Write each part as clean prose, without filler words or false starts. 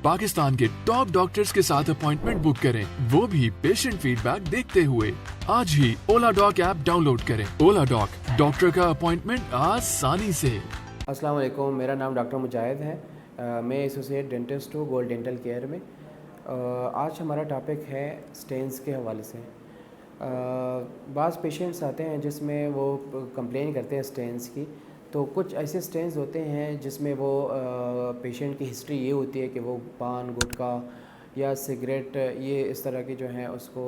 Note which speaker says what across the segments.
Speaker 1: पाकिस्तान के top doctors के साथ अपॉइंटमेंट बुक करें, वो भी पेशेंट फीडबैक देखते हुए। आज ही ओला डॉक ऐप डाउनलोड करें। ओला डॉक, डॉक्टर का अपॉइंटमेंट आसानी से।
Speaker 2: अस्सलाम वालेकुम, मेरा नाम डॉक्टर मुजाहिद है। मैं एसोसिएट डेंटिस्ट हूँ गोल्ड डेंटल केयर में। आज हमारा टॉपिक है स्टेन्स के हवाले से। बाज़ पेशेंट्स आते हैं जिसमें वो कंप्लेन करते हैं स्टेन्स की। तो कुछ ऐसे स्टेन्स होते हैं जिसमें वो पेशेंट की हिस्ट्री ये होती है कि वो पान, गुटखा या सिगरेट ये इस तरह की जो हैं उसको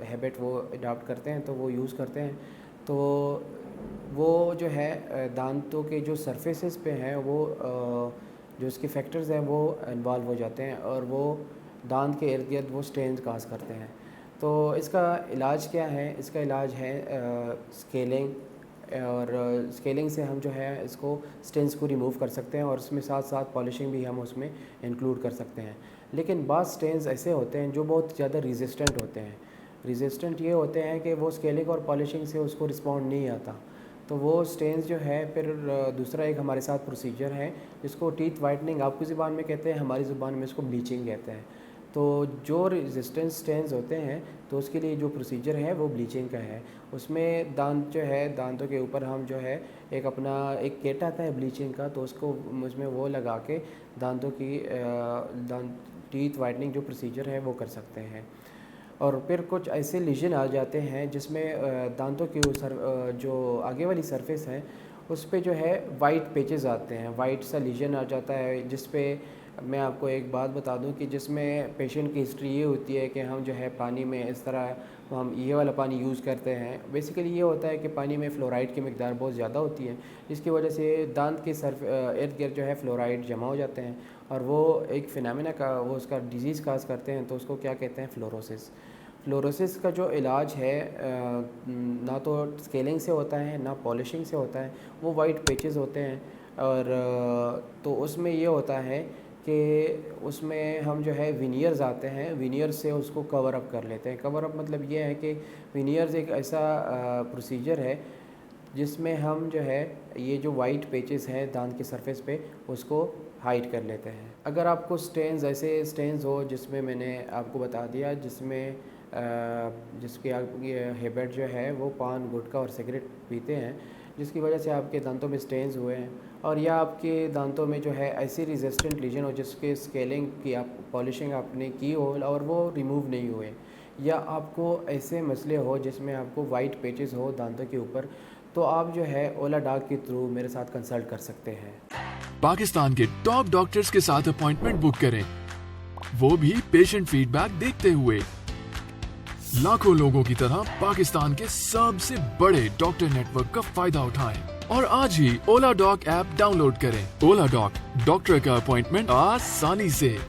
Speaker 2: हैबिट वो अडॉप्ट करते हैं, तो वो यूज़ करते हैं। तो वो जो है दांतों के जो सरफेसेस पे हैं वो जो इसके फैक्टर्स हैं वो इन्वॉल्व हो जाते हैं और वो दांत के इर्द गिर्द वो स्टेन्स काज करते हैं। तो इसका इलाज क्या है? इसका इलाज है स्केलिंग, और स्केलिंग से हम जो है इसको स्टेन्स को रिमूव कर सकते हैं और उसमें साथ साथ पॉलिशिंग भी हम उसमें इंक्लूड कर सकते हैं। लेकिन बाज़ स्टेन्स ऐसे होते हैं जो बहुत ज़्यादा रेजिस्टेंट होते हैं। रेजिस्टेंट ये होते हैं कि वो स्केलिंग और पॉलिशिंग से उसको रिस्पॉन्ड नहीं आता। तो वो स्टेन्स जो है फिर दूसरा एक हमारे साथ प्रोसीजर है जिसको टीथ वाइटनिंग आपकी ज़ुबान में कहते हैं, हमारी ज़ुबान में इसको ब्लीचिंग कहते हैं। तो जो रेजिस्टेंस स्टेन्स होते हैं तो उसके लिए जो प्रोसीजर है वो ब्लीचिंग का है। उसमें दांत जो है, दांतों के ऊपर हम जो है एक अपना एक किट आता है ब्लीचिंग का, तो उसको उसमें वो लगा के दांतों की टीथ वाइटनिंग जो प्रोसीजर है वो कर सकते हैं। और फिर कुछ ऐसे लीजन आ जाते हैं जिसमें दांतों की जो आगे वाली सरफेस है उस पे जो है वाइट पेचेस आते हैं, वाइट सा लीजन आ जाता है। जिस पे मैं आपको एक बात बता दूं कि जिसमें पेशेंट की हिस्ट्री ये होती है कि हम जो है पानी में इस तरह हम ये वाला पानी यूज़ करते हैं। बेसिकली ये होता है कि पानी में फ़्लोराइड की मिकदार बहुत ज़्यादा होती है, जिसकी वजह से दांत के इर्द गिर्द जो है फ़्लोराइड जमा हो जाते हैं और वो एक फिनोमेना का वो उसका डिज़ीज़ काज करते हैं। तो उसको क्या कहते हैं? फ्लोरोसिस। फ्लोरोसिस का जो इलाज है ना तो स्केलिंग से होता है ना पॉलिशिंग से होता है, वो वाइट पेचेस होते हैं। और तो उसमें ये होता है कि उसमें हम जो है विनियर्स आते हैं, विनियर्स से उसको कवर अप कर लेते हैं। कवर अप मतलब ये है कि विनियर्स एक ऐसा प्रोसीजर है जिसमें हम जो है ये जो वाइट पेचेस हैं दांत के सरफेस पे उसको हाइड कर लेते हैं। अगर आपको स्टेन्स ऐसे स्टेन्स हो जिसमें मैंने आपको बता दिया जिसमें जिसकी आपकी हैबिट जो है वो पान, गुटखा और सिगरेट पीते हैं, जिसकी वजह से आपके दांतों में स्टेन्स हुए हैं, और या आपके दांतों में जो है ऐसी रेजिस्टेंट लीजन हो जिसके स्केलिंग की आप पॉलिशिंग आपने की हो और वो रिमूव नहीं हुए, या आपको ऐसे मसले हो जिसमें आपको वाइट पेचेस हो दांतों के ऊपर, तो आप जो है ओला डॉक के थ्रू मेरे साथ कंसल्ट कर सकते हैं।
Speaker 1: पाकिस्तान के टॉप डॉक्टर्स के साथ अपॉइंटमेंट बुक करें, वो भी पेशेंट फीडबैक देखते हुए। लाखों लोगों की तरह पाकिस्तान के सबसे बड़े डॉक्टर नेटवर्क का फायदा उठाएं और आज ही ओला डॉक ऐप डाउनलोड करें। ओला डॉक, डॉक्टर का अपॉइंटमेंट आसानी से।